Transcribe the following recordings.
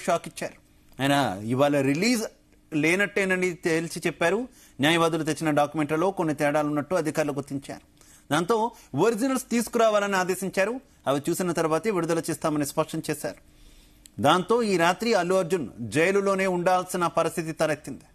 Shock ఇచ్చారు. ఆయన ఇవాళ రిలీజ్ లేనట్టేనని తేల్చి చెప్పారు. న్యాయవాదులు తెచ్చిన డాక్యుమెంట్లలో కొన్ని తేడాలు ఉన్నట్టు అధికారులు గుర్తించారు. దాంతో ఒరిజినల్స్ తీసుకురావాలని ఆదేశించారు. అవి చూసిన తర్వాతే విడుదల చేస్తామని స్పష్టం చేశారు. దాంతో ఈ రాత్రి అల్లు అర్జున్ జైలులోనే ఉండాల్సిన పరిస్థితి తలెత్తింది.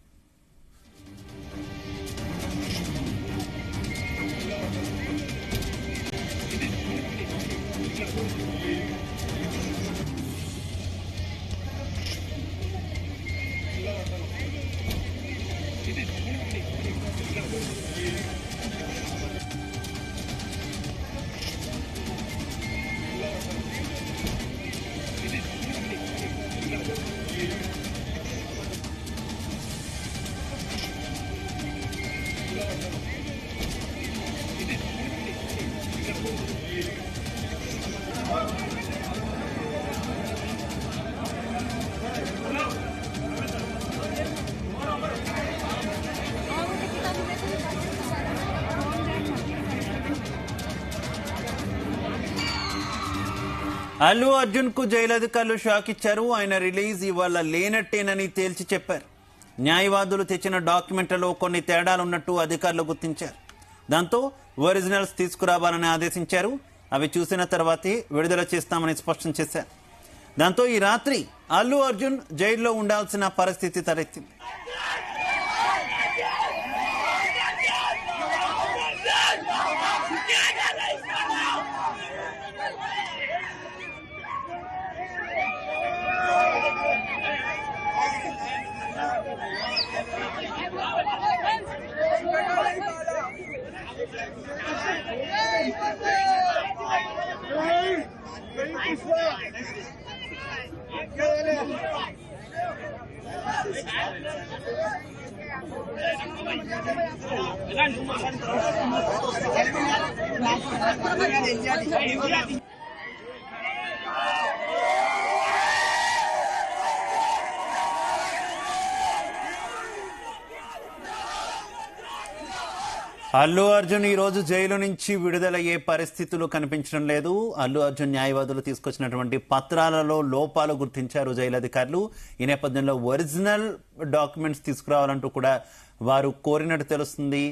అల్లు అర్జున్ కు జైలు అధికారులు షాక్ ఇచ్చారు. ఆయన రిలీజ్ ఇవాళ లేనట్టేనని తేల్చి చెప్పారు. న్యాయవాదులు తెచ్చిన డాక్యుమెంట్లలో కొన్ని తేడాలున్నట్టు అధికారులు గుర్తించారు. దాంతో ఒరిజినల్స్ తీసుకురావాలని ఆదేశించారు. అవి చూసిన తర్వాతే విడుదల చేస్తామని స్పష్టం చేశారు. దాంతో ఈ రాత్రి అల్లు అర్జున్ జైల్లో ఉండాల్సిన పరిస్థితి తలెత్తింది. అల్లు అర్జున్ ఈ రోజు జైలు నుంచి విడుదలయ్యే పరిస్థితులు కనిపించడం లేదు. అల్లు అర్జున్ న్యాయవాదులు తీసుకొచ్చినటువంటి పత్రాలలో లోపాలు గుర్తించారు జైలు అధికారులు. ఈ నేపథ్యంలో ఒరిజినల్ డాక్యుమెంట్స్ తీసుకురావాలంటూ కూడా వారు కోరినట్టు తెలుస్తుంది.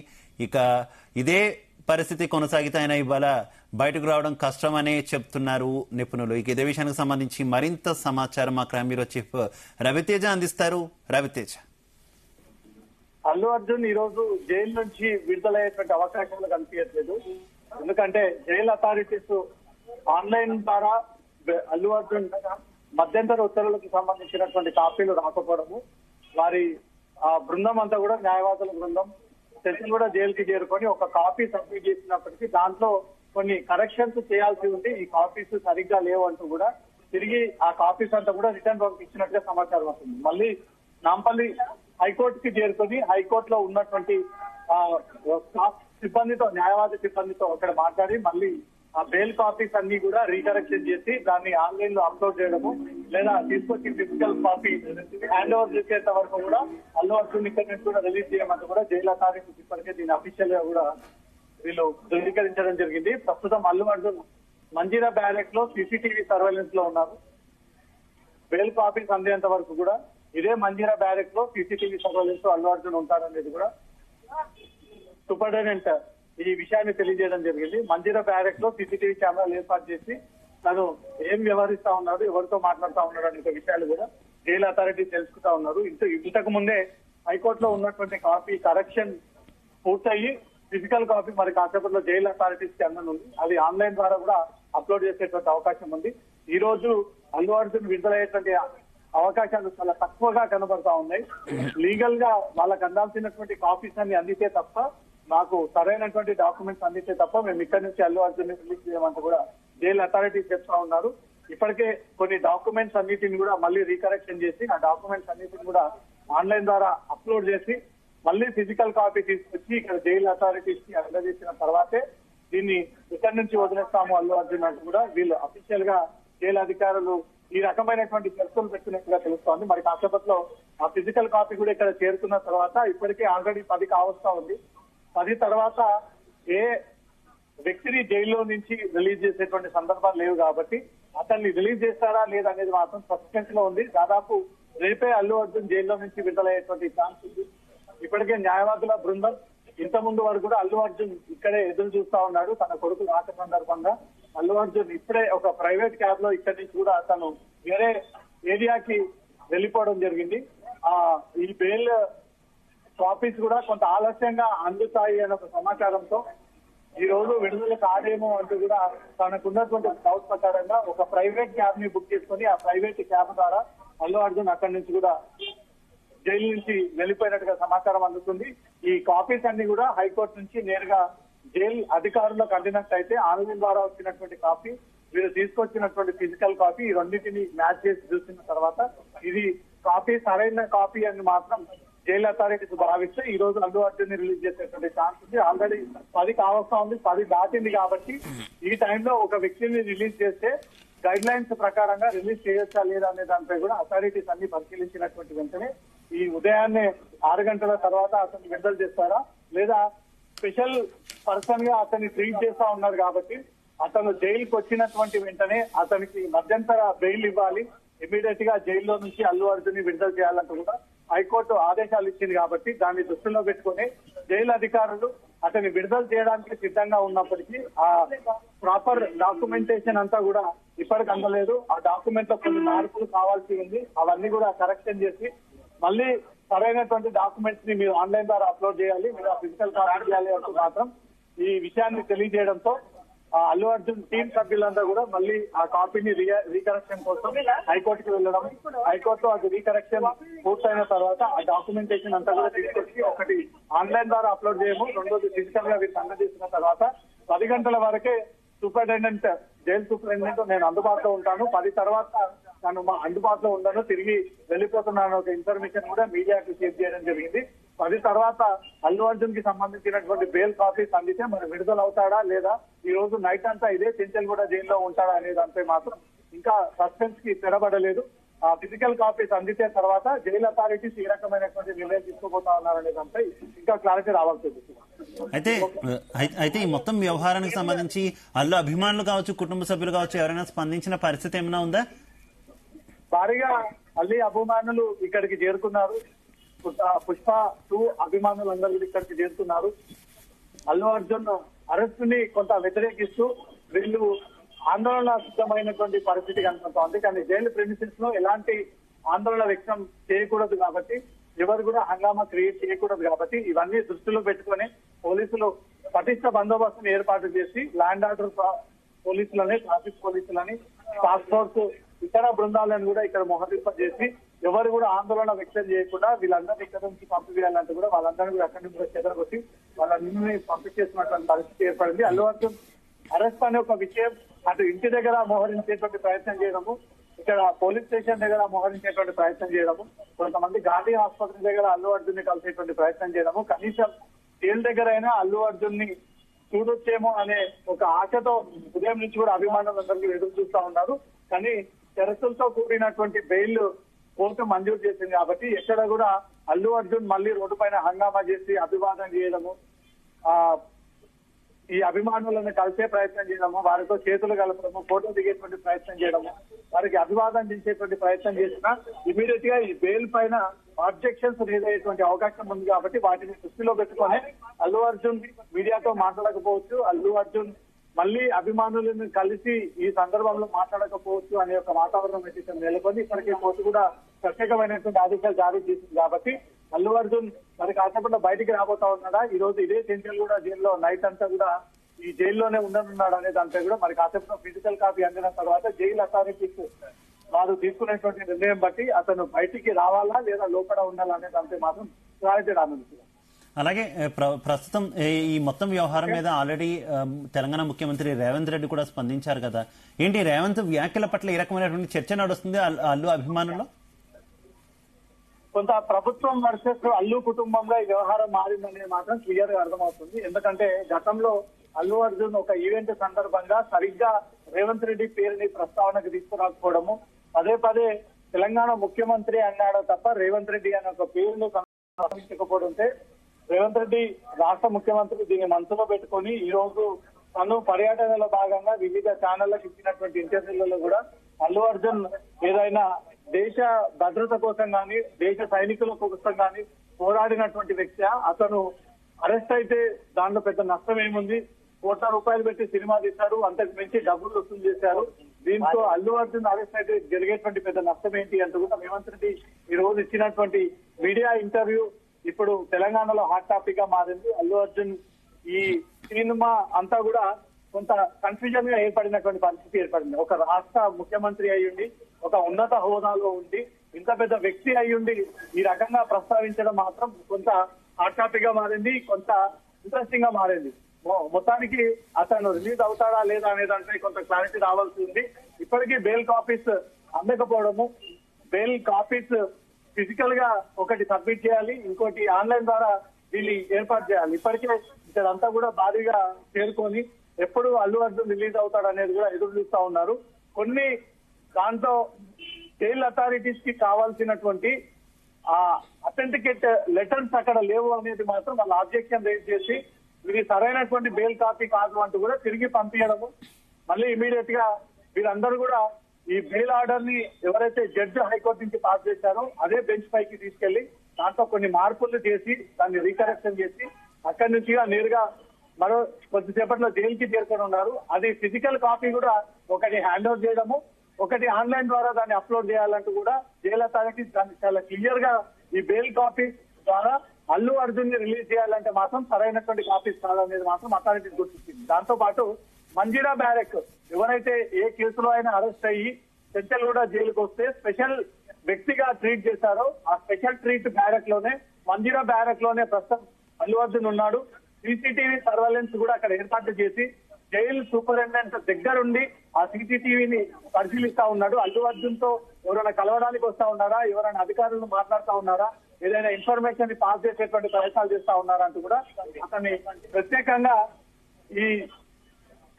ఇక ఇదే పరిస్థితి కొనసాగితే ఆయన ఇవాళ బయటకు రావడం కష్టమనే చెప్తున్నారు నిపుణులు. ఇక ఇదే విషయానికి సంబంధించి మరింత సమాచారం మా క్రైమ్ బ్యూరో చీఫ్ రవితేజ అందిస్తారు. రవితేజ, అల్లు అర్జున్ ఈ రోజు జైలు నుంచి విడుదలయ్యేటువంటి అవకాశాలు కనిపించట్లేదు. ఎందుకంటే జైలు అథారిటీస్ ఆన్లైన్ ద్వారా అల్లు అర్జున్ మధ్యంతర ఉత్తర్వులకు సంబంధించినటువంటి కాపీలు రాకపోవడము, వారి బృందం అంతా కూడా న్యాయవాదుల బృందం సెషన్ కూడా జైలుకి చేరుకొని ఒక కాపీ సబ్మిట్ చేసినప్పటికీ దాంట్లో కొన్ని కరెక్షన్స్ చేయాల్సి ఉంది, ఈ కాపీస్ సరిగ్గా లేవు అంటూ కూడా తిరిగి ఆ కాపీస్ అంతా కూడా రిటర్న్ పంపించినట్టుగా సమాచారం వస్తుంది. మళ్ళీ నాంపల్లి హైకోర్టుకి చేరుకొని హైకోర్టులో ఉన్నటువంటి సిబ్బందితో, న్యాయవాద సిబ్బందితో అక్కడ మాట్లాడి మళ్ళీ ఆ బెయిల్ కాపీస్ అన్ని కూడా రీకరెక్షన్ చేసి దాన్ని ఆన్లైన్ లో అప్లోడ్ చేయడము, లేదా తీసుకొచ్చి ఫిజికల్ కాపీ హ్యాండ్ ఓవర్ చేసేంత వరకు కూడా అల్లు అర్జున్ ఇక్కడ నుంచి కూడా రిలీజ్ చేయమంటూ కూడా జైలు అథారిటీస్ ఇప్పటికే దీన్ని అఫీషియల్ గా కూడా వీళ్ళు ధృవీకరించడం జరిగింది. ప్రస్తుతం అల్లు అర్జున్ మంజీరా బ్యారెక్ లో సీసీటీవీ సర్వేలెన్స్ లో ఉన్నారు. బెయిల్ కాపీస్ అందేంత వరకు కూడా ఇదే మంజీరా బ్యారెక్ లో సీసీటీవీ సర్వేలెన్స్ అల్లు అర్జున్ ఉంటారనేది కూడా సూపరింటెండెంట్ ఈ విషయాన్ని తెలియజేయడం జరిగింది. మంజీరా బ్యారెక్ లో సీసీటీవీ కెమెరాలు ఏర్పాటు చేసి తను ఏం వ్యవహరిస్తా ఉన్నాడు, ఎవరితో మాట్లాడుతా ఉన్నాడు అనే విషయాలు కూడా జైలు అథారిటీ తెలుసుకుంటా ఉన్నారు. ఇంతకు ముందే హైకోర్టులో ఉన్నటువంటి కాపీ కరెక్షన్ పూర్తయి ఫిజికల్ కాపీ మరి కాసేపట్లో జైలు అథారిటీస్ కి అందనుంది. అది ఆన్లైన్ ద్వారా కూడా అప్లోడ్ చేసేటువంటి అవకాశం ఉంది. ఈ రోజు అల్లు అర్జున్ విడుదలయ్యేటువంటి అవకాశాలు చాలా తక్కువగా కనబడతా ఉన్నాయి. లీగల్ గా వాళ్ళకి అందాల్సినటువంటి కాపీస్ అన్ని అందితే తప్ప, మాకు సరైనటువంటి డాక్యుమెంట్స్ అందితే తప్ప మేము ఇక్కడి నుంచి అల్లు అర్జున్ రిలీజ్ చేయమంటూ కూడా జైలు అథారిటీస్ చెప్తా ఉన్నారు. ఇప్పటికే కొన్ని డాక్యుమెంట్స్ అన్నిటిని కూడా మళ్ళీ రీకరెక్షన్ చేసి ఆ డాక్యుమెంట్స్ అన్నిటిని కూడా ఆన్లైన్ ద్వారా అప్లోడ్ చేసి మళ్ళీ ఫిజికల్ కాపీ తీసుకొచ్చి ఇక్కడ జైలు అథారిటీస్ కి అందజేసిన తర్వాతే దీన్ని ఇక్కడి నుంచి వదిలేస్తాము అల్లు అర్జున్ అంటూ కూడా వీళ్ళు అఫీషియల్ గా జైలు అధికారులు ఈ రకమైనటువంటి చర్చలు పెట్టినట్టుగా తెలుస్తోంది. మరి కాసేపట్లో ఆ ఫిజికల్ కాపీ కూడా ఇక్కడ చేరుకున్న తర్వాత ఇప్పటికే ఆల్రెడీ 10 కావస్తా ఉంది. 10 తర్వాత ఏ వ్యక్తిని జైల్లో నుంచి రిలీజ్ చేసేటువంటి సందర్భాలు లేవు కాబట్టి అతన్ని రిలీజ్ చేస్తారా లేదా అనేది మాత్రం సస్పెన్స్ లో ఉంది. దాదాపు రేపే అల్లు అర్జున్ జైల్లో నుంచి విడుదలయ్యేటువంటి ఛాన్స్ ఉంది. ఇప్పటికే న్యాయవాదుల బృందం ఇంత ముందు వరకు కూడా అల్లు అర్జున్ ఇక్కడే ఎదురు చూస్తా ఉన్నాడు. తన కొడుకు రాక సందర్భంగా అల్లు అర్జున్ ఇప్పుడే ఒక ప్రైవేట్ క్యాబ్ లో ఇక్కడి నుంచి కూడా తను వేరే ఏరియాకి వెళ్ళిపోవడం జరిగింది. ఈ బెయిల్ కాపీస్ కూడా కొంత ఆలస్యంగా అందుతాయి అనే ఒక సమాచారంతో ఈ రోజు విడుదల కాదేమో అంటూ కూడా తనకున్నటువంటి డౌట్ ప్రకారంగా ఒక ప్రైవేట్ క్యాబ్ ని బుక్ చేసుకుని ఆ ప్రైవేట్ క్యాబ్ ద్వారా అల్లు అర్జున్ అక్కడి నుంచి కూడా జైలు నుంచి వెళ్ళిపోయినట్టుగా సమాచారం అందుతుంది. ఈ కాపీస్ అన్ని కూడా హైకోర్టు నుంచి నేరుగా జైలు అధికారులకు అందినట్టయితే ఆన్లైన్ ద్వారా వచ్చినటువంటి కాపీ, వీరు తీసుకొచ్చినటువంటి ఫిజికల్ కాపీ, ఈ రెండింటిని మ్యాచ్ చేసి చూసిన తర్వాత ఇది కాపీ సరైన కాపీ అని మాత్రం జైలు అథారిటీస్ భావిస్తే ఈ రోజు అల్లు అర్జున్ ని రిలీజ్ చేసేటువంటి ఛాన్స్ ఉంది. ఆల్రెడీ 10 కావస్తా ఉంది, 10 దాటింది కాబట్టి ఈ టైంలో ఒక వ్యక్తిని రిలీజ్ చేస్తే గైడ్ లైన్స్ ప్రకారంగా రిలీజ్ చేయొచ్చా లేదా అనే దానిపై కూడా అథారిటీస్ అన్ని పరిశీలించినటువంటి వెంటనే ఈ ఉదయాన్నే 6 గంటల తర్వాత అతన్ని విడుదల చేస్తారా లేదా స్పెషల్ పర్సన్ గా అతన్ని ట్రీట్ చేస్తా ఉన్నారు కాబట్టి అతను జైలుకి వచ్చినటువంటి వెంటనే అతనికి మధ్యంతర బెయిల్ ఇవ్వాలి, ఇమీడియట్ గా జైల్లో నుంచి అల్లు అర్జున్ ని విడుదల చేయాలంటూ కూడా హైకోర్టు ఆదేశాలు ఇచ్చింది కాబట్టి దాన్ని దృష్టిలో పెట్టుకుని జైలు అధికారులు అతన్ని విడుదల చేయడానికి సిద్ధంగా ఉన్నప్పటికీ ఆ ప్రాపర్ డాక్యుమెంటేషన్ అంతా కూడా ఇప్పటికి అందలేదు. ఆ డాక్యుమెంట్ లో కొన్ని మార్పులు కావాల్సి ఉంది. అవన్నీ కూడా కరెక్షన్ చేసి మళ్ళీ సరైనటువంటి డాక్యుమెంట్స్ ని మీరు ఆన్లైన్ ద్వారా అప్లోడ్ చేయాలి, మీరు ఆ ఫిజికల్ కాపీ చేయాలి అంటూ మాత్రం ఈ విషయాన్ని తెలియజేయడంతో అల్లు అర్జున్ టీం సభ్యులంతా కూడా మళ్ళీ ఆ కాపీని రీకరెక్షన్ కోసం హైకోర్టుకి వెళ్ళడం, హైకోర్టు అది రీకరెక్షన్ పూర్తయిన తర్వాత ఆ డాక్యుమెంటేషన్ అంతా కూడా తీసుకొచ్చి ఒకటి ఆన్లైన్ ద్వారా అప్లోడ్ చేయము, రెండోది ఫిజికల్ గా వీళ్ళు అందజేసిన తర్వాత 10 గంటల వరకే సూపరింటెండెంట్, జైలు సూపరింటెండెంట్ నేను అందుబాటులో ఉంటాను, 10 తర్వాత తను మా అందుబాటులో ఉండను, తిరిగి వెళ్ళిపోతున్నాను ఒక ఇన్ఫర్మేషన్ కూడా మీడియాకి షేర్ చేయడం జరిగింది. 10 తర్వాత అల్లు అర్జున్ కి సంబంధించినటువంటి బెయిల్ కాపీస్ అందితే మరి విడుదల అవుతాడా లేదా, ఈ రోజు నైట్ అంతా ఇదే చెంచల్ కూడా జైల్లో ఉంటాడా అనే దానిపై మాత్రం ఇంకా సస్పెన్స్ కి తెరబడలేదు. ఆ ఫిజికల్ కాపీస్ అందితే తర్వాత జైలు అథారిటీస్ ఈ రకమైనటువంటి నిర్ణయం తీసుకోబోతా ఉన్నారనే దానిపై ఇంకా క్లారిటీ రావాల్సి ఉంది. అయితే ఈ మొత్తం వ్యవహారానికి సంబంధించి అల్లు అభిమానులు కావచ్చు, కుటుంబ సభ్యులు కావచ్చు, ఎవరైనా స్పందించిన పరిస్థితి ఏమైనా ఉందా? భారీగా అల్లి అభిమానులు ఇక్కడికి చేరుకున్నారు. పుష్ప 2 అభిమానులందరూ ఇక్కడికి చేరుకున్నారు. అల్లు అర్జున్ అరెస్ట్ ని కొంత వ్యతిరేకిస్తూ వీళ్ళు ఆందోళన సిద్ధమైనటువంటి పరిస్థితి కనపడుతోంది. కానీ జైలు ప్రెమిసెస్ లో ఎలాంటి ఆందోళన వ్యక్తం చేయకూడదు కాబట్టి, ఎవరు కూడా హంగామా క్రియేట్ చేయకూడదు కాబట్టి ఇవన్నీ దృష్టిలో పెట్టుకుని పోలీసులు పటిష్ట బందోబస్తును ఏర్పాటు చేసి ల్యాండ్ ఆర్డర్ పోలీసులని, ట్రాఫిక్ పోలీసులని, టాస్క్ ఫోర్స్ ఇతర బృందాలను కూడా ఇక్కడ మొహరింపజేసి ఎవరు కూడా ఆందోళన వ్యక్తం చేయకుండా వీళ్ళందరినీ ఇక్కడ నుంచి పంపివేయాలంటే కూడా వాళ్ళందరినీ కూడా అక్కడి నుంచి చెదరగొట్టి వాళ్ళని పంపించేసినటువంటి పరిస్థితి ఏర్పడింది. అల్లు అర్జున్ అరెస్ట్ అనే ఒక విషయం అటు ఇంటి దగ్గర మోహరించేటువంటి ప్రయత్నం చేయడము, ఇక్కడ పోలీస్ స్టేషన్ దగ్గర మోహరించేటువంటి ప్రయత్నం చేయడము, కొంతమంది గాంధీ ఆసుపత్రి దగ్గర అల్లు అర్జున్ ని కలిసేటువంటి ప్రయత్నం చేయడము, కనీసం జైలు దగ్గర అయినా అల్లు అర్జున్ ని చూడొచ్చేమో అనే ఒక ఆశతో ఉదయం నుంచి కూడా అభిమానులందరికీ ఎదురు చూస్తా ఉన్నారు. కానీ షరతులతో కూడినటువంటి బెయిల్ కోర్టు మంజూరు చేసింది కాబట్టి ఎక్కడ కూడా అల్లు అర్జున్ మళ్ళీ రోడ్డు పైన హంగామా చేసి అభివాదం చేయడము, ఈ అభిమానులను కలిసే ప్రయత్నం చేయడము, వారితో చేతులు కలపడము, ఫోటో దిగేటువంటి ప్రయత్నం చేయడము, వారికి అభివాదం చేసేటువంటి ప్రయత్నం చేసినా ఇమీడియట్ గా ఈ బెయిల్ పైన ఆబ్జెక్షన్స్ రేజ్ అయ్యేటువంటి అవకాశం ఉంది కాబట్టి వాటిని దృష్టిలో పెట్టుకొని అల్లు అర్జున్ మీడియాతో మాట్లాడకపోవచ్చు, అల్లు అర్జున్ మళ్ళీ అభిమానులను కలిసి ఈ సందర్భంలో మాట్లాడకపోవచ్చు అనే ఒక వాతావరణం అయితే నెలకొని ఇప్పటికే కోర్టు కూడా ప్రత్యేకమైనటువంటి ఆదేశాలు జారీ చేసింది కాబట్టి అల్లు అర్జున్ మరి కాసేపట్లో బయటికి రాబోతా ఉన్నాడా, ఈ రోజు ఇదే చెంచల్ కూడా జైల్లో నైట్ అంతా కూడా ఈ జైల్లోనే ఉండనున్నాడు అనే దానిపై కూడా మరి కాసేపట్లో ఫిజికల్ కాపీ అందిన తర్వాత జైలు అథారిటీస్ వారు తీసుకునేటువంటి నిర్ణయం బట్టి అతను బయటికి రావాలా లేదా లోపల ఉండాలా అనే దానిపై మాత్రం క్లారిటీ రానుంది. అలాగే ప్రస్తుతం ఈ మొత్తం వ్యవహారం మీద ఆల్రెడీ తెలంగాణ ముఖ్యమంత్రి రేవంత్ రెడ్డి కూడా స్పందించారు కదా, ఏంటి రేవంత్ వ్యాఖ్యల పట్ల ఈ రకమైనటువంటి చర్చ నడుస్తుంది అల్లు అభిమానుల్లో? కొంత ప్రభుత్వం వర్సెస్ అల్లు కుటుంబంగా ఈ వ్యవహారం మారిందనేది మాత్రం క్లియర్ గా అర్థమవుతుంది. ఎందుకంటే గతంలో అల్లు అర్జున్ ఒక ఈవెంట్ సందర్భంగా సరిగ్గా రేవంత్ రెడ్డి పేరుని ప్రస్తావనకు తీసుకురాకపోవడము, పదే పదే తెలంగాణ ముఖ్యమంత్రి అన్నాడో తప్ప రేవంత్ రెడ్డి అనే ఒక పేరును ప్రస్తావించకపోవడంతో రేవంత్ రెడ్డి రాష్ట్ర ముఖ్యమంత్రి దీన్ని మనసులో పెట్టుకొని ఈ రోజు తను పర్యటనలో భాగంగా వివిధ ఛానళ్లకు ఇచ్చినటువంటి ఇంటర్వ్యూలలో కూడా అల్లు అర్జున్ ఏదైనా దేశ భద్రత కోసం గాని దేశ సైనికుల కోసం గాని పోరాడినటువంటి వ్యక్తి. అతను అరెస్ట్ అయితే దాంట్లో పెద్ద నష్టం ఏముంది, ₹1,00,00,000 పెట్టి సినిమా తీశారు, అంతకు మించి డబ్బులు వసూలు చేశారు. దీంతో అల్లు అర్జున్ అరెస్ట్ అయితే జరిగేటువంటి పెద్ద నష్టం ఏంటి అంటూ కూడా రేవంత్ రెడ్డి ఈ రోజు ఇచ్చినటువంటి మీడియా ఇంటర్వ్యూ ఇప్పుడు తెలంగాణలో హాట్ టాపిక్ గా మారింది. అల్లు అర్జున్ ఈ సినిమా అంతా కూడా కొంత కన్ఫ్యూజన్ గా ఏర్పడినటువంటి పరిస్థితి ఏర్పడింది. ఒక రాష్ట్ర ముఖ్యమంత్రి అయ్యుండి, ఒక ఉన్నత హోదాలో ఉండి, ఇంత పెద్ద వ్యక్తి అయ్యుండి ఈ రకంగా ప్రస్తావించడం మాత్రం కొంత హాట్ టాపిక్ గా మారింది, కొంత ఇంట్రెస్టింగ్ గా మారింది. మొత్తానికి అతను రిలీజ్ అవుతాడా లేదా అనే దానిపై కొంత క్లారిటీ రావాల్సి ఉంది. ఇప్పటికీ బెయిల్ కాపీస్ అందకపోవడము, బెయిల్ కాపీస్ ఫిజికల్ గా ఒకటి సబ్మిట్ చేయాలి, ఇంకోటి ఆన్లైన్ ద్వారా దీన్ని ఏర్పాటు చేయాలి. ఇప్పటికే ఇక్కడంతా కూడా భారీగా చేరుకొని ఎప్పుడు అల్లు అర్జున్ రిలీజ్ అవుతాడు అనేది కూడా ఎదురు చూస్తా ఉన్నారు. కొన్ని దాంట్లో జైల్ అథారిటీస్ కి కావాల్సినటువంటి ఆ అథెంటికేట్ లెటర్స్ అక్కడ లేవు అనేది మాత్రం వాళ్ళ ఆబ్జెక్షన్ రేజ్ చేసి ఇది సరైనటువంటి బెయిల్ కాపీ కాదు అంటూ కూడా తిరిగి పంపించడము. మళ్ళీ ఇమీడియట్ గా వీరందరూ కూడా ఈ బెయిల్ ఆర్డర్ ని ఎవరైతే జడ్జి హైకోర్టు నుంచి పాస్ చేశారో అదే బెంచ్ పైకి తీసుకెళ్లి దాంట్లో కొన్ని మార్పులు చేసి దాన్ని రీకరెక్షన్ చేసి అక్కడి నుంచి నేరుగా మరో కొద్దిసేపట్లో జైలుకి చేరుకొని ఉన్నారు. అది ఫిజికల్ కాపీ కూడా ఒకటి హ్యాండ్ ఓవర్ చేయడము, ఒకటి ఆన్లైన్ ద్వారా దాన్ని అప్లోడ్ చేయాలంటూ కూడా జైలు అథారిటీస్ దాన్ని చాలా క్లియర్ గా ఈ బెయిల్ కాపీ ద్వారా అల్లు అర్జున్ ని రిలీజ్ చేయాలంటే మాత్రం సరైనటువంటి కాపీస్ కాదనేది మాత్రం అథారిటీస్ గుర్తించింది. దాంతో పాటు మంజీరా బ్యారెక్ ఎవరైతే ఏ కేసులో అయినా అరెస్ట్ అయ్యి చెంచల్గూడ జైలుకు వస్తే స్పెషల్ వ్యక్తిగా ట్రీట్ చేశారో ఆ స్పెషల్ ట్రీట్ బ్యారెక్ లోనే, మంజీరా బ్యారెక్ లోనే ప్రస్తుతం అల్లు అర్జున్ ఉన్నాడు. సీసీటీవీ సర్వేలెన్స్ కూడా అక్కడ ఏర్పాటు చేసి జైలు సూపరింటెండెంట్ దగ్గరుండి ఆ సీసీటీవీని పరిశీలిస్తా ఉన్నాడు. అల్లు అర్జున్ తో ఎవరైనా కలవడానికి వస్తా ఉన్నారా, ఎవరైనా అధికారులు మాట్లాడుతా ఉన్నారా, ఏదైనా ఇన్ఫర్మేషన్ ని పాస్ చేసేటువంటి ప్రయత్నాలు చేస్తా ఉన్నారా అంటూ కూడా అతన్ని ప్రత్యేకంగా ఈ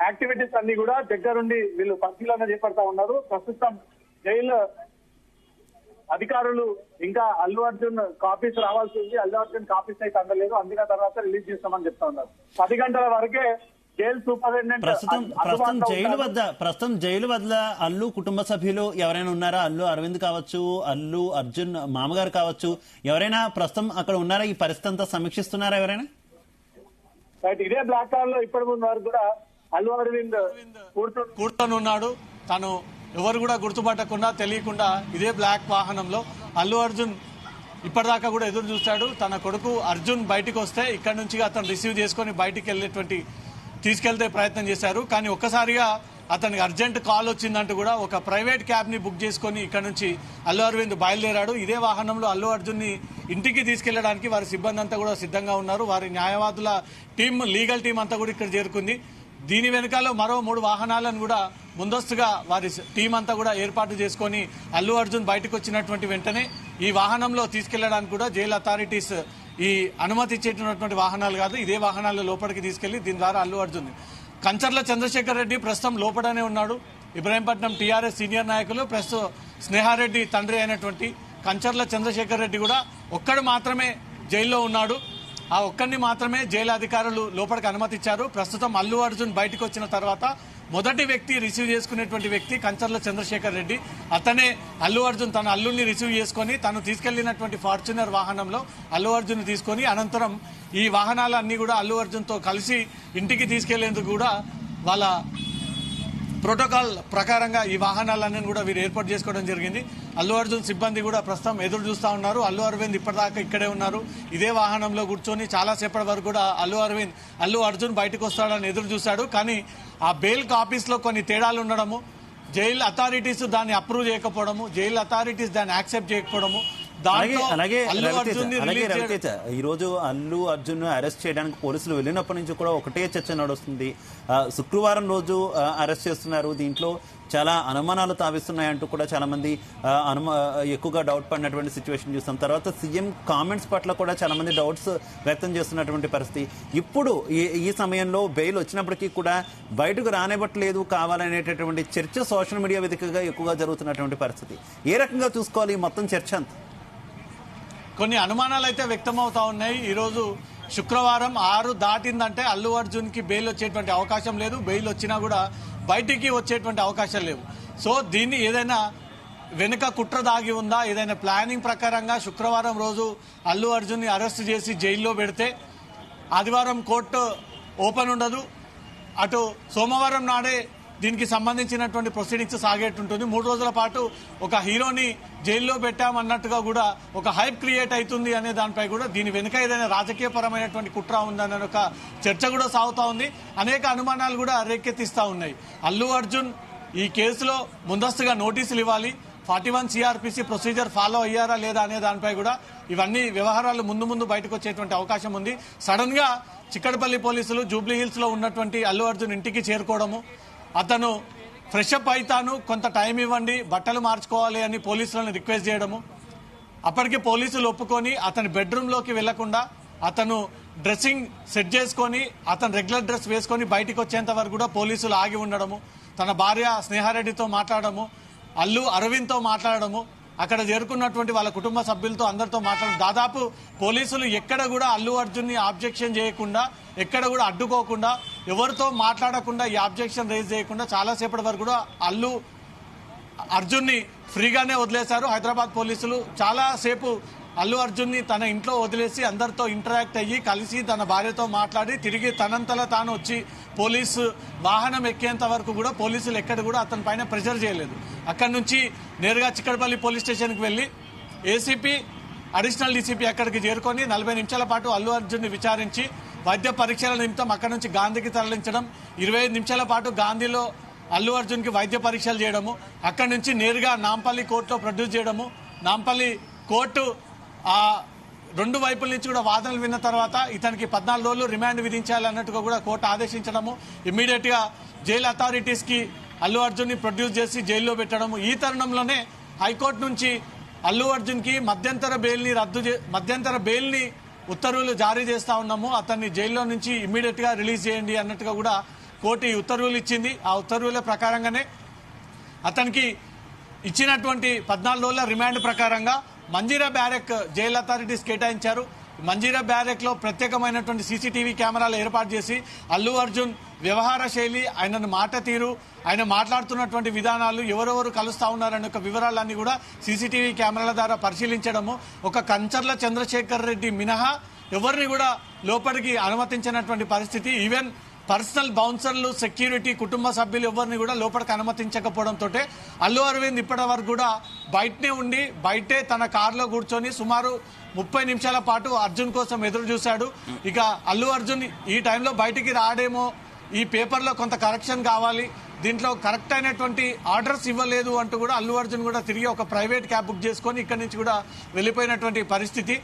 యాక్టివిటీస్ అన్ని కూడా దగ్గరుండి వీళ్ళు పరిశీలన చేపడతా ఉన్నారు. ప్రస్తుతం జైలు అధికారులు ఇంకా అల్లు అర్జున్ కాపీస్ రావాల్సి ఉంది. అల్లు అర్జున్ కాపీస్ అయితే అందలేదు, అందిన తర్వాత రిలీజ్ చేస్తామని చెప్తా ఉన్నారు. 10 గంటల వరకే జైలు సూపరింటెండెంట్ ప్రస్తుతం జైలు వద్ద అల్లు కుటుంబ సభ్యులు ఎవరైనా ఉన్నారా? అల్లు అరవింద్ కావచ్చు, అల్లు అర్జున్ మామగారు కావచ్చు, ఎవరైనా ప్రస్తుతం అక్కడ ఉన్నారా? ఈ పరిస్థితి అంతా సమీక్షిస్తున్నారా ఎవరైనా? రైట్, ఇదే బ్లాక్ కార్ లో ఇప్పటి ముందు వరకు కూడా అల్లు అరవింద్ కూర్చొని ఉన్నాడు. తను ఎవరు కూడా గుర్తుపట్టకుండా తెలియకుండా ఇదే బ్లాక్ వాహనంలో అల్లు అర్జున్ ఇప్పటిదాకా కూడా ఎదురు చూశాడు. తన కొడుకు అర్జున్ బయటికి వస్తే ఇక్కడ నుంచి అతను రిసీవ్ చేసుకుని బయటికి తీసుకెళ్తే ప్రయత్నం చేశారు. కానీ ఒక్కసారిగా అతనికి అర్జెంట్ కాల్ వచ్చిందంటూ కూడా ఒక ప్రైవేట్ క్యాబ్ ని బుక్ చేసుకుని ఇక్కడ నుంచి అల్లు అరవింద్ బయలుదేరాడు. ఇదే వాహనంలో అల్లు అర్జున్ ని ఇంటికి తీసుకెళ్లడానికి వారి సిబ్బంది అంతా కూడా సిద్ధంగా ఉన్నారు. వారి న్యాయవాదుల టీం, లీగల్ టీం అంతా కూడా ఇక్కడ చేరుకుంది. దీని వెనకాల మరో 3 వాహనాలను కూడా ముందస్తుగా వారి టీం అంతా కూడా ఏర్పాటు చేసుకుని అల్లు అర్జున్ బయటకు వచ్చినటువంటి వెంటనే ఈ వాహనంలో తీసుకెళ్లడానికి కూడా జైలు అథారిటీస్ ఈ అనుమతి ఇచ్చేటటువంటి వాహనాలు కాదు, ఇదే వాహనాల్లో లోపలికి తీసుకెళ్లి దీని ద్వారా అల్లు అర్జున్ కంచర్ల చంద్రశేఖర్ రెడ్డి ప్రస్తుతం లోపలనే ఉన్నాడు. ఇబ్రాహీంపట్నం టీఆర్ఎస్ సీనియర్ నాయకులు ప్రస్తుతం స్నేహారెడ్డి తండ్రి అయినటువంటి కంచర్ల చంద్రశేఖర్ రెడ్డి కూడా ఒక్కడు మాత్రమే జైల్లో ఉన్నాడు. ఆ ఒక్కడిని మాత్రమే జైలు అధికారులు లోపలికి అనుమతిచ్చారు. ప్రస్తుతం అల్లు అర్జున్ బయటకు వచ్చిన తర్వాత మొదటి వ్యక్తి రిసీవ్ చేసుకునేటువంటి వ్యక్తి కంచర్ల చంద్రశేఖర్ రెడ్డి. అతనే అల్లు అర్జున్ తన అల్లుడిని రిసీవ్ చేసుకుని తను తీసుకెళ్లినటువంటి ఫార్చునర్ వాహనంలో అల్లు అర్జున్ తీసుకొని అనంతరం ఈ వాహనాలన్నీ కూడా అల్లు అర్జున్ తో కలిసి ఇంటికి తీసుకెళ్లేందుకు కూడా వాళ్ళ ప్రోటోకాల్ ప్రకారంగా ఈ వాహనాలన్నీ కూడా వీరు ఏర్పాటు చేసుకోవడం జరిగింది. అల్లు అర్జున్ సిబ్బంది కూడా ప్రస్తుతం ఎదురు చూస్తా ఉన్నారు. అల్లు అరవింద్ ఇప్పటిదాకా ఇక్కడే ఉన్నారు. ఇదే వాహనంలో కూర్చొని చాలాసేపటి వరకు కూడా అల్లు అర్జున్ బయటకు వస్తాడని ఎదురు చూశాడు. కానీ ఆ బెయిల్ కాపీస్ లో కొన్ని తేడాలు ఉండడము, జైలు అథారిటీస్ దాన్ని అప్రూవ్ చేయకపోవడము, జైలు అథారిటీస్ దాన్ని యాక్సెప్ట్ చేయకపోవడము, అలాగే రవితేజ, ఈ రోజు అల్లు అర్జున్ అరెస్ట్ చేయడానికి పోలీసులు వెళ్ళినప్పటి నుంచి కూడా ఒకటే చర్చ నడుస్తుంది. శుక్రవారం రోజు అరెస్ట్ చేస్తున్నారు. దీంట్లో చాలా అనుమానాలు తావిస్తున్నాయంటూ కూడా చాలా మంది ఎక్కువగా డౌట్ పడినటువంటి సిచ్యువేషన్ చూస్తాం. తర్వాత సీఎం కామెంట్స్ పట్ల కూడా చాలా మంది డౌట్స్ వ్యక్తం చేస్తున్నటువంటి పరిస్థితి. ఇప్పుడు ఈ సమయంలో బెయిల్ వచ్చినప్పటికీ కూడా బయటకు రానివ్వట్లేదు కావాలనేటటువంటి చర్చ సోషల్ మీడియా వేదికగా ఎక్కువగా జరుగుతున్నటువంటి పరిస్థితి. ఏ రకంగా చూసుకోవాలి ఈ మొత్తం చర్చ అంతా? కొన్ని అనుమానాలు అయితే వ్యక్తమవుతా ఉన్నాయి. ఈరోజు శుక్రవారం 6 దాటిందంటే అల్లు అర్జున్ కి బెయిల్ వచ్చేటువంటి అవకాశం లేదు. బెయిల్ వచ్చినా కూడా బయటికి వచ్చేటువంటి అవకాశం లేవు. సో దీన్ని ఏదైనా వెనుక కుట్ర దాగి ఉందా, ఏదైనా ప్లానింగ్ ప్రకారంగా శుక్రవారం రోజు అల్లు అర్జున్ ని అరెస్ట్ చేసి జైల్లో పెడితే ఆదివారం కోర్టు ఓపెన్ ఉండదు, అటు సోమవారం నాడే దీనికి సంబంధించినటువంటి ప్రొసీడింగ్స్ సాగేటుంటుంది. 3 రోజుల పాటు ఒక హీరోని జైల్లో పెట్టామన్నట్టుగా కూడా ఒక హైప్ క్రియేట్ అవుతుంది అనే దానిపై కూడా దీని వెనుక ఏదైనా రాజకీయపరమైనటువంటి కుట్ర ఉందనే ఒక చర్చ కూడా సాగుతా ఉంది. అనేక అనుమానాలు కూడా రేకెత్తిస్తా ఉన్నాయి. అల్లు అర్జున్ ఈ కేసులో ముందస్తుగా నోటీసులు ఇవ్వాలి, 41 సిఆర్పిసి ప్రొసీజర్ ఫాలో అయ్యారా లేదా అనే దానిపై కూడా ఇవన్నీ వ్యవహారాలు ముందు బయటకు వచ్చేటువంటి అవకాశం ఉంది. సడన్ గా చిక్కడపల్లి పోలీసులు జూబ్లీ హిల్స్ లో ఉన్నటువంటి అల్లు అర్జున్ ఇంటికి చేరుకోవడము, అతను ఫ్రెష్ అప్ అయితాను, కొంత టైం ఇవ్వండి, బట్టలు మార్చుకోవాలి అని పోలీసులను రిక్వెస్ట్ చేయడము, అప్పటికి పోలీసులు ఒప్పుకొని అతని బెడ్రూమ్లోకి వెళ్లకుండా అతను డ్రెస్సింగ్ సెట్ చేసుకొని అతను రెగ్యులర్ డ్రెస్ వేసుకొని బయటికి వచ్చేంత వరకు కూడా పోలీసులు ఆగి ఉండడము, తన భార్య స్నేహారెడ్డితో మాట్లాడము, అల్లు అరవింద్తో మాట్లాడము, అక్కడ చేరుకున్నటువంటి వాళ్ళ కుటుంబ సభ్యులతో అందరితో మాట్లాడడం, దాదాపు పోలీసులు ఎక్కడ కూడా అల్లు అర్జున్ ని ఆబ్జెక్షన్ చేయకుండా, ఎక్కడ కూడా అడ్డుకోకుండా, ఎవరితో మాట్లాడకుండా, ఈ ఆబ్జెక్షన్ రైజ్ చేయకుండా చాలాసేపటి వరకు కూడా అల్లు అర్జున్ ని ఫ్రీగానే వదిలేశారు. హైదరాబాద్ పోలీసులు చాలాసేపు అల్లు అర్జున్ ని తన ఇంట్లో వదిలేసి అందరితో ఇంటరాక్ట్ అయ్యి కలిసి తన భార్యతో మాట్లాడి తిరిగి తనంతలా తాను వచ్చి పోలీసు వాహనం ఎక్కేంత వరకు కూడా పోలీసులు ఎక్కడ కూడా అతని పైన ప్రెషర్ చేయలేదు. అక్కడి నుంచి నేరుగా చిక్కడపల్లి పోలీస్ స్టేషన్కి వెళ్లి ఏసీపీ అడిషనల్ డీసీపీ అక్కడికి చేరుకొని 40 నిమిషాల పాటు అల్లు అర్జున్ ని విచారించి వైద్య పరీక్షల నిమిత్తం అక్కడి నుంచి గాంధీకి తరలించడం, 25 నిమిషాల పాటు గాంధీలో అల్లు అర్జున్ కి వైద్య పరీక్షలు చేయడము, అక్కడి నుంచి నేరుగా నాంపల్లి కోర్టులో ప్రొడ్యూస్ చేయడము, నాంపల్లి కోర్టు ఆ 2 వైపుల నుంచి కూడా వాదనలు విన్న తర్వాత ఇతనికి 14 రోజులు రిమాండ్ విధించాలన్నట్టుగా కూడా కోర్టు ఆదేశించడము, ఇమ్మీడియట్ గా జైలు అథారిటీస్ కి అల్లు అర్జున్ ని ప్రొడ్యూస్ చేసి జైల్లో పెట్టడము. ఈ తరుణంలోనే హైకోర్టు నుంచి అల్లు అర్జున్ కి మధ్యంతర బెయిల్ ని ఉత్తర్వులు జారీ చేస్తా ఉన్నాము, అతన్ని జైల్లో నుంచి ఇమ్మీడియట్ గా రిలీజ్ చేయండి అన్నట్టుగా కూడా కోర్టు ఈ ఉత్తర్వులు ఇచ్చింది. ఆ ఉత్తర్వుల ప్రకారంగానే అతనికి ఇచ్చినటువంటి 14 రోజుల రిమాండ్ ప్రకారంగా మంజీరా బ్యారెక్ జైలు అథారిటీస్ కేటాయించారు. మంజీరా బ్యారెక్ లో ప్రత్యేకమైనటువంటి సీసీటీవీ కెమెరాలు ఏర్పాటు చేసి అల్లు అర్జున్ వ్యవహార శైలి, ఆయన మాట తీరు, ఆయన మాట్లాడుతున్నటువంటి విధానాలు, ఎవరెవరు కలుస్తా ఉన్నారనే ఒక వివరాలన్నీ కూడా సీసీటీవీ కెమెరాల ద్వారా పరిశీలించడము, ఒక కంచర్ల చంద్రశేఖర్ రెడ్డి మినహా ఎవరిని కూడా లోపలికి అనుమతించినటువంటి పరిస్థితి. ఈవెన్ పర్సనల్ బౌన్సర్లు, సెక్యూరిటీ, కుటుంబ సభ్యులు ఎవరిని కూడా లోపలికి అనుమతించకపోవడంతో అల్లు అరవింద్ ఇప్పటి వరకు కూడా బయటనే ఉండి బయటే తన కారులో కూర్చొని సుమారు 30 నిమిషాల పాటు అర్జున్ కోసం ఎదురు చూశాడు. ఇక అల్లు అర్జున్ ఈ టైంలో బయటికి రాడేమో, ఈ పేపర్లో కొంత కరెక్షన్ కావాలి, దీంట్లో కరెక్ట్ అయినటువంటి ఆర్డర్స్ ఇవ్వలేదు అంటూ కూడా అల్లు అర్జున్ కూడా తిరిగి ఒక ప్రైవేట్ క్యాబ్ బుక్ చేసుకొని ఇక్కడి నుంచి కూడా వెళ్ళిపోయినటువంటి పరిస్థితి.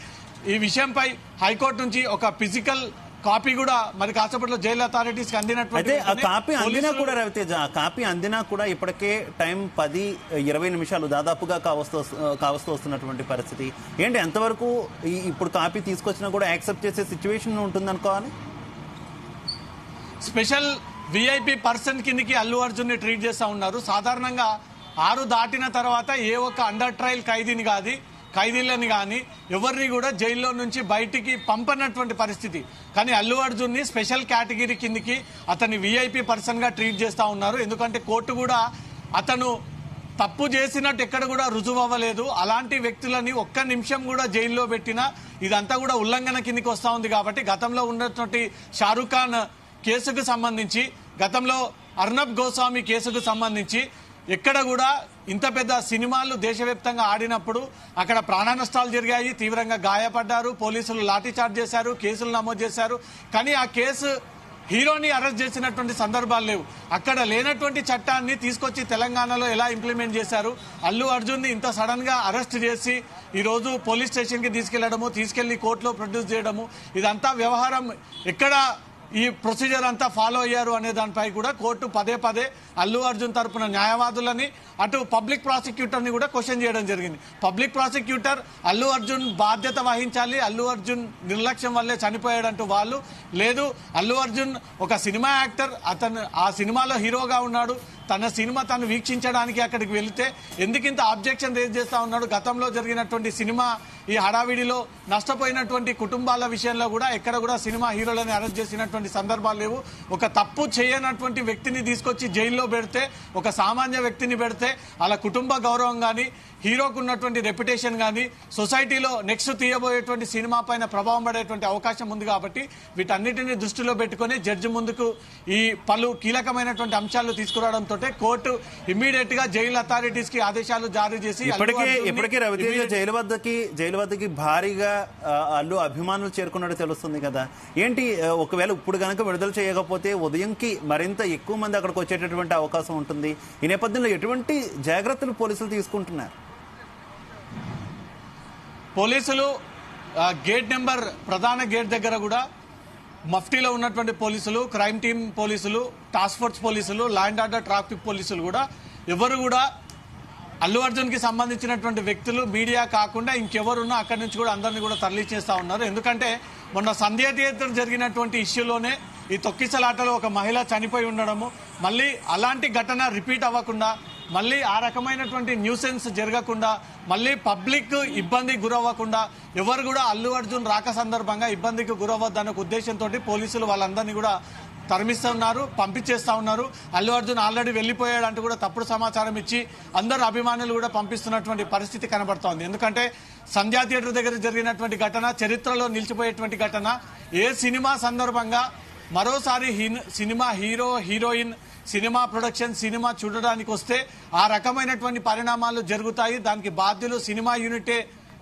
ఈ విషయంపై హైకోర్టు నుంచి ఒక ఫిజికల్ కాపీ కూడా మరి కాసేపట్లో జైలు అథారిటీస్ కి అందినటువంటి కాపీ అందినా కూడా రవితేజ, కాపీ అందినా కూడా ఇప్పటికే టైం 10-20 నిమిషాలు దాదాపుగా కావస్తూ వస్తున్నటువంటి పరిస్థితి ఏంటి? ఎంతవరకు ఇప్పుడు కాపీ తీసుకొచ్చినా కూడా యాక్సెప్ట్ చేసే సిచ్యువేషన్ ఉంటుందనుకోవాలి? స్పెషల్ విఐపి పర్సన్ కిందకి అల్లు అర్జున్ ని ట్రీట్ చేస్తా ఉన్నారు. సాధారణంగా 6 దాటిన తర్వాత ఏ ఒక్క అండర్ ట్రయల్ ఖైదీలని కానీ ఎవరిని కూడా జైల్లో నుంచి బయటికి పంపనటువంటి పరిస్థితి. కానీ అల్లు అర్జున్ ని స్పెషల్ కేటగిరీ కిందకి అతన్ని విఐపి పర్సన్ గా ట్రీట్ చేస్తా ఉన్నారు. ఎందుకంటే కోర్టు కూడా అతను తప్పు చేసినట్టు ఎక్కడ కూడా రుజువు అవ్వలేదు, అలాంటి వ్యక్తులని ఒక్క నిమిషం కూడా జైల్లో పెట్టినా ఇదంతా కూడా ఉల్లంఘన కిందకి వస్తా ఉంది. కాబట్టి గతంలో ఉన్నటువంటి షారూక్ ఖాన్ కేసుకు సంబంధించి, గతంలో అర్నబ్ గోస్వామి కేసుకు సంబంధించి ఎక్కడ కూడా ఇంత పెద్ద సినిమాలు దేశవ్యాప్తంగా ఆడినప్పుడు అక్కడ ప్రాణ నష్టాలు జరిగాయి, తీవ్రంగా గాయపడ్డారు, పోలీసులు లాఠీ చార్జ్ చేశారు, కేసులు నమోదు చేశారు. కానీ ఆ కేసు హీరోని అరెస్ట్ చేసినటువంటి సందర్భాలు లేవు. అక్కడ లేనటువంటి చట్టాన్ని తీసుకొచ్చి తెలంగాణలో ఎలా ఇంప్లిమెంట్ చేశారు? అల్లు అర్జున్ ని ఇంత సడన్ గా అరెస్ట్ చేసి ఈ రోజు పోలీస్ స్టేషన్ కి తీసుకెళ్లి కోర్టులో ప్రొడ్యూస్ చేయడము, ఇదంతా వ్యవహారం ఎక్కడ ఈ ప్రొసీజర్ అంతా ఫాలో అయ్యారు అనే దానిపై కూడా కోర్టు పదే అల్లు అర్జున్ తరపున న్యాయవాదులని, అటు పబ్లిక్ ప్రాసిక్యూటర్ ని కూడా క్వశ్చన్ చేయడం జరిగింది. పబ్లిక్ ప్రాసిక్యూటర్ అల్లు అర్జున్ బాధ్యత వహించాలి, అల్లు అర్జున్ నిర్లక్ష్యం వల్లే చనిపోయాడంటూ వాళ్ళు, లేదు అల్లు అర్జున్ ఒక సినిమా యాక్టర్, అతను ఆ సినిమాలో హీరోగా ఉన్నాడు, తన సినిమా తను వీక్షించడానికి అక్కడికి వెళితే ఎందుకింత ఆబ్జెక్షన్ రేజ్ చేస్తా ఉన్నాడు? గతంలో జరిగినటువంటి సినిమా ఈ హడావిడిలో నష్టపోయినటువంటి కుటుంబాల విషయంలో కూడా ఎక్కడ కూడా సినిమా హీరోలని అరెస్ట్ చేసినటువంటి సందర్భాలు లేవు. ఒక తప్పు చేయనటువంటి వ్యక్తిని తీసుకొచ్చి జైల్లో పెడితే, ఒక సామాన్య వ్యక్తిని పెడితే అలా కుటుంబ గౌరవం కానీ, హీరోకు ఉన్నటువంటి రెప్యుటేషన్ కానీ, సొసైటీలో నెక్స్ట్ తీయబోయేటువంటి సినిమా పైన ప్రభావం పడేటువంటి అవకాశం ఉంది. కాబట్టి వీటన్నిటిని దృష్టిలో పెట్టుకుని జడ్జి ముందుకు ఈ పలు కీలకమైనటువంటి అంశాలు తీసుకురావడంతో కోర్టు ఇమ్మీడియట్ గా జైలు అథారిటీస్ కి ఆదేశాలు జారీ చేసి ఇప్పటికే రవితేజ జైలు వద్దకి భారీగా అల్లు అభిమానులు చేరుకున్నట్టు తెలుస్తుంది కదా. ఏంటి ఒకవేళ ఇప్పుడు కనుక విడుదల చేయకపోతే ఉదయంకి మరింత ఎక్కువ మంది అక్కడికి వచ్చేటటువంటి అవకాశం ఉంటుంది. ఈ నేపథ్యంలో ఎటువంటి జాగ్రత్తలు పోలీసులు తీసుకుంటున్నారు? పోలీసులు గేట్ నెంబర్ ప్రధాన గేట్ దగ్గర కూడా మఫ్టీలో ఉన్నటువంటి పోలీసులు, క్రైమ్ టీమ్ పోలీసులు, టాస్క్ ఫోర్స్ పోలీసులు, లా అండ్ ఆర్డర్ ట్రాఫిక్ పోలీసులు కూడా ఎవరు కూడా అల్లు అర్జున్ కి సంబంధించినటువంటి వ్యక్తులు మీడియా కాకుండా ఇంకెవరున్నా అక్కడి నుంచి కూడా అందరినీ కూడా తరలిచేస్తా ఉన్నారు. ఎందుకంటే మొన్న సంధ్యా థియేటర్ జరిగినటువంటి ఇష్యూలోనే ఈ తొక్కిసలాటలో ఒక మహిళ చనిపోయి ఉండడము, మళ్ళీ అలాంటి ఘటన రిపీట్ అవ్వకుండా, మళ్ళీ ఆ రకమైనటువంటి న్యూసెన్స్ జరగకుండా, మళ్ళీ పబ్లిక్ ఇబ్బందికి గురవ్వకుండా, ఎవరు కూడా అల్లు అర్జున్ రాక సందర్భంగా ఇబ్బందికి గురవ్వద్దనే ఉద్దేశంతో పోలీసులు వాళ్ళందరినీ కూడా తరిమిస్తూ ఉన్నారు, పంపించేస్తా ఉన్నారు. అల్లు అర్జున్ ఆల్రెడీ వెళ్లిపోయాడు అంటూ కూడా తప్పుడు సమాచారం ఇచ్చి అందరు అభిమానులు కూడా పంపిస్తున్నటువంటి పరిస్థితి కనబడుతోంది. ఎందుకంటే సంధ్యా థియేటర్ దగ్గర జరిగినటువంటి ఘటన చరిత్రలో నిలిచిపోయేటువంటి ఘటన. ఏ సినిమా సందర్భంగా మరోసారి cinema hero heroine cinema production cinema చూడడానికి వస్తే ఆ రకమైనటువంటి పరిణామాలు జరుగుతాయి. దానికి బాధ్యులు సినిమా యూనిటే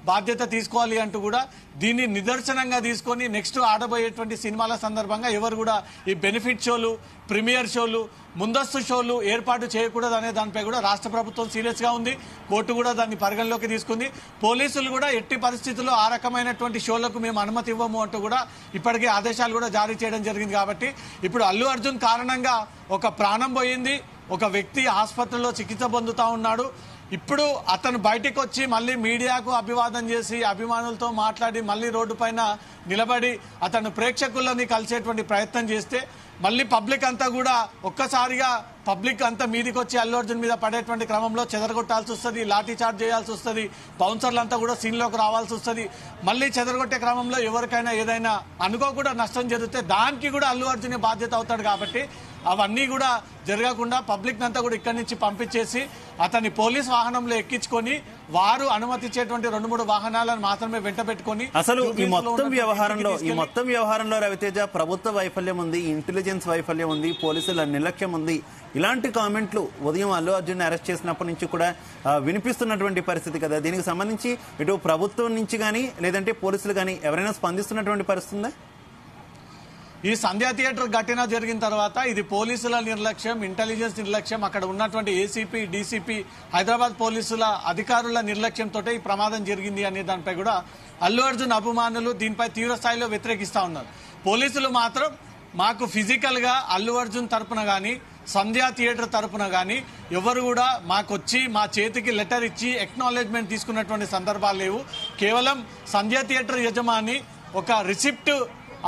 బాధ్యత తీసుకోవాలి అంటూ కూడా దీన్ని నిదర్శనంగా తీసుకొని నెక్స్ట్ ఆడబోయేటువంటి సినిమాల సందర్భంగా ఎవరు కూడా ఈ బెనిఫిట్ షోలు, ప్రీమియర్ షోలు, ముందస్తు షోలు ఏర్పాటు చేయకూడదు అనే దానిపై కూడా రాష్ట్ర ప్రభుత్వం సీరియస్ గా ఉంది. కోర్టు కూడా దాన్ని పరిగణలోకి తీసుకుంది. పోలీసులు కూడా ఎట్టి పరిస్థితుల్లో ఆ రకమైనటువంటి షోలకు మేము అనుమతి ఇవ్వము అంటూ కూడా ఇప్పటికే ఆదేశాలు కూడా జారీ చేయడం జరిగింది. కాబట్టి ఇప్పుడు అల్లు అర్జున్ కారణంగా ఒక ప్రాణం పోయింది, ఒక వ్యక్తి ఆసుపత్రిలో చికిత్స పొందుతా ఉన్నాడు. ఇప్పుడు అతను బయటికి వచ్చి మళ్ళీ మీడియాకు అభివాదం చేసి అభిమానులతో మాట్లాడి మళ్ళీ రోడ్డు పైన నిలబడి అతను ప్రేక్షకులని కలిసేటువంటి ప్రయత్నం చేస్తే మళ్ళీ పబ్లిక్ అంతా కూడా ఒక్కసారిగా పబ్లిక్ అంతా మీదికి వచ్చి అల్లు అర్జున్ మీద పడేటువంటి క్రమంలో చెదరగొట్టాల్సి వస్తుంది, లాఠీ చార్జ్ చేయాల్సి వస్తుంది, బౌన్సర్లంతా కూడా సీన్లోకి రావాల్సి వస్తుంది. మళ్ళీ చెదరగొట్టే క్రమంలో ఎవరికైనా ఏదైనా అనుకోకుండా నష్టం జరిగితే దానికి కూడా అల్లు అర్జునే బాధ్యత అవుతాడు. కాబట్టి అవన్నీ కూడా జరగకుండా పబ్లిక్ అంతా కూడా ఇక్కడి నుంచి పంపించేసి అతన్ని పోలీస్ వాహనంలో ఎక్కించుకొని వారు అనుమతించేటువంటి 2-3 వాహనాలను మాత్రమే వెంట పెట్టుకొని అసలు ఈ మొత్తం వ్యవహారంలో రవితేజ ప్రభుత్వ వైఫల్యం ఉంది, ఇంటెలిజెన్స్ వైఫల్యం ఉంది, పోలీసుల నిర్లక్ష్యం ఉంది. ఇలాంటి కామెంట్లు ఉదయం అల్లు అర్జున్ అరెస్ట్ చేసినప్పటి నుంచి కూడా వినిపిస్తున్నటువంటి పరిస్థితి కదా. దీనికి సంబంధించి ఇటు ప్రభుత్వం నుంచి కానీ లేదంటే పోలీసులు కానీ ఎవరైనా స్పందిస్తున్నటువంటి పరిస్థితి ఉందా? ఈ సంధ్యా థియేటర్ ఘటన జరిగిన తర్వాత ఇది పోలీసుల నిర్లక్ష్యం, ఇంటెలిజెన్స్ నిర్లక్ష్యం, అక్కడ ఉన్నటువంటి ఏసీపీ, డీసీపీ, హైదరాబాద్ పోలీసుల అధికారుల నిర్లక్ష్యంతో ఈ ప్రమాదం జరిగింది అనే దానిపై కూడా అల్లు అర్జున్ అభిమానులు దీనిపై తీవ్ర స్థాయిలో వ్యతిరేకిస్తా ఉన్నారు. పోలీసులు మాత్రం మాకు ఫిజికల్ గా అల్లు అర్జున్ తరపున గానీ సంధ్యా థియేటర్ తరపున గానీ ఎవరు కూడా మాకొచ్చి మా చేతికి లెటర్ ఇచ్చి ఎక్నాలెడ్జ్మెంట్ తీసుకున్నటువంటి సందర్భాలు లేవు. కేవలం సంధ్యా థియేటర్ యజమాని ఒక రిసిప్ట్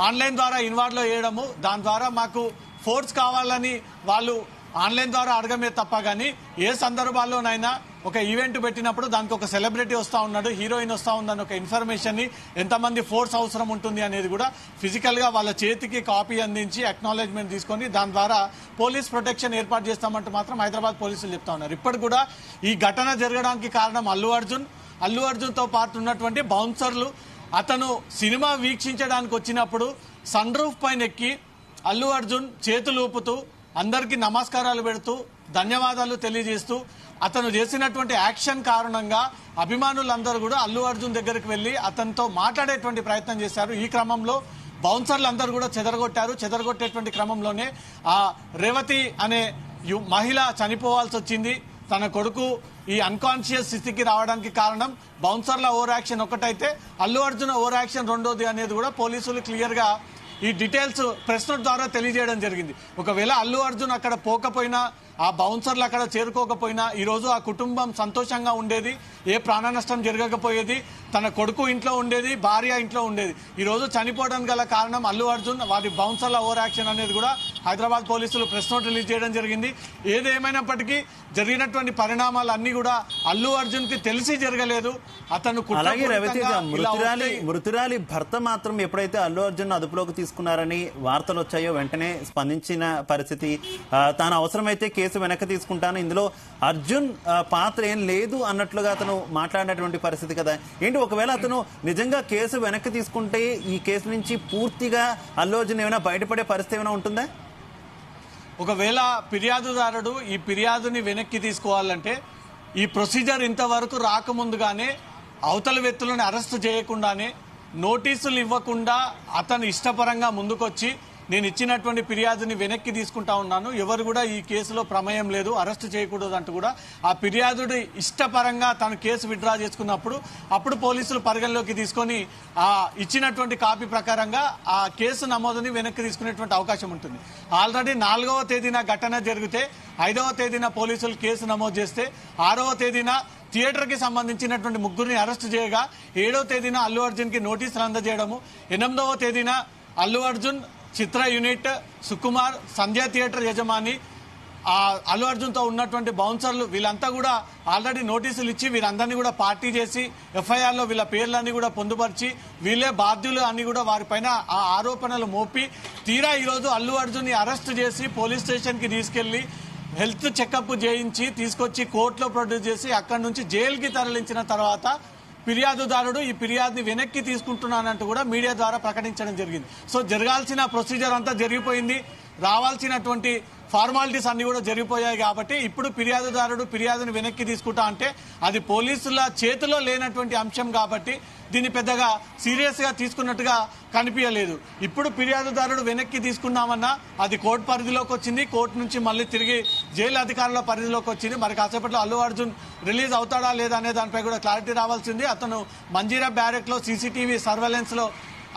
ఆన్లైన్ ద్వారా ఇన్వార్డ్లో వేయడము, దాని ద్వారా మాకు ఫోర్స్ కావాలని వాళ్ళు ఆన్లైన్ ద్వారా అడగమే తప్ప కానీ ఏ సందర్భాల్లోనైనా ఒక ఈవెంట్ పెట్టినప్పుడు దానికి ఒక సెలబ్రిటీ వస్తూ ఉన్నాడు, హీరోయిన్ వస్తూ ఉందని ఒక ఇన్ఫర్మేషన్ని ఎంతమంది ఫోర్స్ అవసరం ఉంటుంది అనేది కూడా ఫిజికల్గా వాళ్ళ చేతికి కాపీ అందించి అక్నాలెడ్జ్మెంట్ తీసుకొని దాని ద్వారా పోలీస్ ప్రొటెక్షన్ ఏర్పాటు చేస్తామంటూ మాత్రం హైదరాబాద్ పోలీసులు చెప్తా ఉన్నారు. ఇప్పటికి కూడా ఈ ఘటన జరగడానికి కారణం అల్లు అర్జున్తో పాటు ఉన్నటువంటి బౌన్సర్లు. అతను సినిమా వీక్షించడానికి వచ్చినప్పుడు సన్ రూఫ్ పైన ఎక్కి అల్లు అర్జున్ చేతులు ఊపుతూ అందరికీ నమస్కారాలు పెడుతూ ధన్యవాదాలు తెలియజేస్తూ అతను చేసినటువంటి యాక్షన్ కారణంగా అభిమానులందరూ కూడా అల్లు అర్జున్ దగ్గరికి వెళ్లి అతనితో మాట్లాడేటువంటి ప్రయత్నం చేశారు. ఈ క్రమంలో బౌన్సర్లు అందరూ కూడా చెదరగొట్టేటువంటి క్రమంలోనే ఆ రేవతి అనే మహిళ చనిపోవాల్సి వచ్చింది. తన కొడుకు ఈ అన్కాన్షియస్ స్థితికి రావడానికి కారణం బౌన్సర్ల ఓవర్ యాక్షన్ ఒకటైతే అల్లు అర్జున్ ఓవర్ యాక్షన్ రెండోది అనేది కూడా పోలీసులు క్లియర్ గా ఈ డీటెయిల్స్ ప్రెస్ నోట్ ద్వారా తెలియజేయడం జరిగింది. ఒకవేళ అల్లు అర్జున్ అక్కడ పోకపోయినా ఆ బౌన్సర్లు అక్కడ చేరుకోకపోయినా ఈ రోజు ఆ కుటుంబం సంతోషంగా ఉండేది, ఏ ప్రాణ నష్టం జరగకపోయేది, తన కొడుకు ఇంట్లో ఉండేది, భార్య ఇంట్లో ఉండేది. ఈ రోజు చనిపోవడానికి గల కారణం అల్లు అర్జున్, వారి బౌన్సర్ల ఓవర్ యాక్షన్ అనేది కూడా హైదరాబాద్ పోలీసులు ప్రెస్ నోట్ రిలీజ్ చేయడం జరిగింది. ఏదేమైనప్పటికీ జరిగినటువంటి పరిణామాలు అన్ని కూడా అల్లు అర్జున్ కి తెలిసి జరగలేదు. అతను అలాగే రవితేజ, కుట్రపూరితంగా మృతురాలి భర్త మాత్రం ఎప్పుడైతే అల్లు అర్జున్ అదుపులోకి తీసుకున్నారని వార్తలు వచ్చాయో వెంటనే స్పందించిన పరిస్థితి, తాను అవసరమైతే కేసు వెనక్కి తీసుకుంటాను, ఇందులో అర్జున్ పాత్ర ఏం లేదు అన్నట్లుగా అతను మాట్లాడినటువంటి పరిస్థితి కదా. ఏంటి ఒకవేళ అతను నిజంగా కేసు వెనక్కి తీసుకుంటే ఈ కేసు నుంచి పూర్తిగా అల్లు అర్జున్ ఏమైనా బయటపడే పరిస్థితి ఏమైనా ఉంటుందా? ఒకవేళ ఫిర్యాదుదారుడు ఈ ఫిర్యాదుని వెనక్కి తీసుకోవాలంటే ఈ ప్రొసీజర్ ఇంతవరకు రాకముందుగానే అవతల వ్యక్తులను అరెస్ట్ చేయకుండానే నోటీసులు ఇవ్వకుండా అతను ఇష్టపరంగా ముందుకొచ్చి నేను ఇచ్చినటువంటి ఫిర్యాదుని వెనక్కి తీసుకుంటా ఉన్నాను, ఎవరు కూడా ఈ కేసులో ప్రమేయం లేదు, అరెస్ట్ చేయకూడదు అంటూ కూడా ఆ ఫిర్యాదుడు ఇష్టపరంగా తను కేసు విత్డ్రా చేసుకున్నప్పుడు అప్పుడు పోలీసులు పరిగణలోకి తీసుకొని ఆ ఇచ్చినటువంటి కాపీ ప్రకారంగా ఆ కేసు నమోదుని వెనక్కి తీసుకునేటువంటి అవకాశం ఉంటుంది. ఆల్రెడీ 4వ తేదీన ఘటన జరిగితే 5వ తేదీన పోలీసులు కేసు నమోదు చేస్తే 6వ తేదీన థియేటర్ కి సంబంధించినటువంటి ముగ్గురిని అరెస్ట్ చేయగా 7వ తేదీన అల్లు అర్జున్ కి నోటీసులు అందజేయడము, 8వ తేదీన అల్లు అర్జున్, చిత్ర యూనిట్, సుకుమార్, సంధ్య థియేటర్ యజమాని, అల్లు అర్జున్ తో ఉన్నటువంటి బౌన్సర్లు వీళ్ళంతా కూడా ఆల్రెడీ నోటీసులు ఇచ్చి వీరందరినీ కూడా పార్టీ చేసి ఎఫ్ఐఆర్ లో వీళ్ళ పేర్లన్నీ కూడా పొందుపరిచి వీళ్ళే బాధ్యులు అని కూడా వారిపైన ఆ ఆరోపణలు మోపి తీరా ఈరోజు అల్లు అర్జున్ ని అరెస్ట్ చేసి పోలీస్ స్టేషన్ కి తీసుకెళ్లి హెల్త్ చెకప్ చేయించి తీసుకొచ్చి కోర్టులో ప్రొడ్యూస్ చేసి అక్కడి నుంచి జైలుకి తరలించిన తర్వాత ఫిర్యాదుదారుడు ఈ ఫిర్యాదుని వెనక్కి తీసుకుంటున్నానంటూ కూడా మీడియా ద్వారా ప్రకటించడం జరిగింది. సో జరగాల్సిన ప్రొసీజర్ అంతా జరిగిపోయింది, రావాల్సినటువంటి ఫార్మాలిటీస్ అన్ని కూడా జరిగిపోయాయి. కాబట్టి ఇప్పుడు ఫిర్యాదుదారుడు ఫిర్యాదుని వెనక్కి తీసుకుంటా అంటే అది పోలీసుల చేతిలో లేనటువంటి అంశం కాబట్టి దీన్ని పెద్దగా సీరియస్ గా తీసుకున్నట్టుగా కనిపించలేదు. ఇప్పుడు ఫిర్యాదుదారుడు వెనక్కి తీసుకున్నామన్నా అది కోర్టు పరిధిలోకి వచ్చింది, కోర్టు నుంచి మళ్ళీ తిరిగి జైలు అధికారుల పరిధిలోకి వచ్చింది. మరి కాసేపట్లో అల్లు అర్జున్ రిలీజ్ అవుతాడా లేదా అనే దానిపై కూడా క్లారిటీ రావాల్సింది. అతను మంజీరా బ్యారెక్ లో సీసీటీవీ సర్వేలెన్స్ లో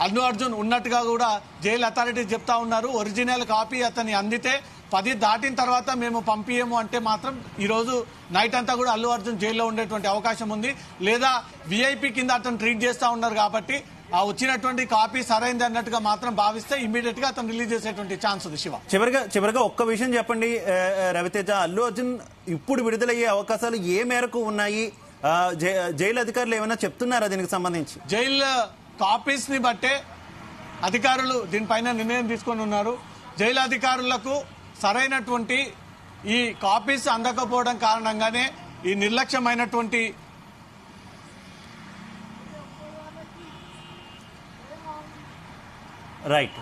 అల్లు అర్జున్ ఉన్నట్టుగా కూడా జైలు అథారిటీస్ చెప్తా ఉన్నారు. ఒరిజినల్ కాపీ అతన్ని అందితే 10 దాటిన తర్వాత మేము పంపియము అంటే మాత్రం ఈ రోజు నైట్ అంతా కూడా అల్లు అర్జున్ జైల్లో ఉండేటువంటి అవకాశం ఉంది. లేదా విఐపి కింద అతను ట్రీట్ చేస్తా ఉన్నారు కాబట్టి ఆ వచ్చినటువంటి కాపీ సరైంది అన్నట్టుగా మాత్రం భావిస్తే ఇమీడియట్ గా అతను రిలీజ్ చేసేటువంటి ఛాన్స్ ఉంది. శివ, చివరిగా ఒక్క విషయం చెప్పండి రవితేజ, అల్లు అర్జున్ ఇప్పుడు విడుదలయ్యే అవకాశాలు ఏ మేరకు ఉన్నాయి? జైలు అధికారులు ఏమైనా చెప్తున్నారా దీనికి సంబంధించి? జైలు కాపీస్ ని బట్టే అధికారులు దీనిపైన నిర్ణయం తీసుకొని ఉన్నారు. జైలు అధికారులకు సరైనటువంటి ఈ కాపీస్ అందకపోవడం కారణంగానే ఈ నిర్లక్ష్యమైనటువంటి రైట్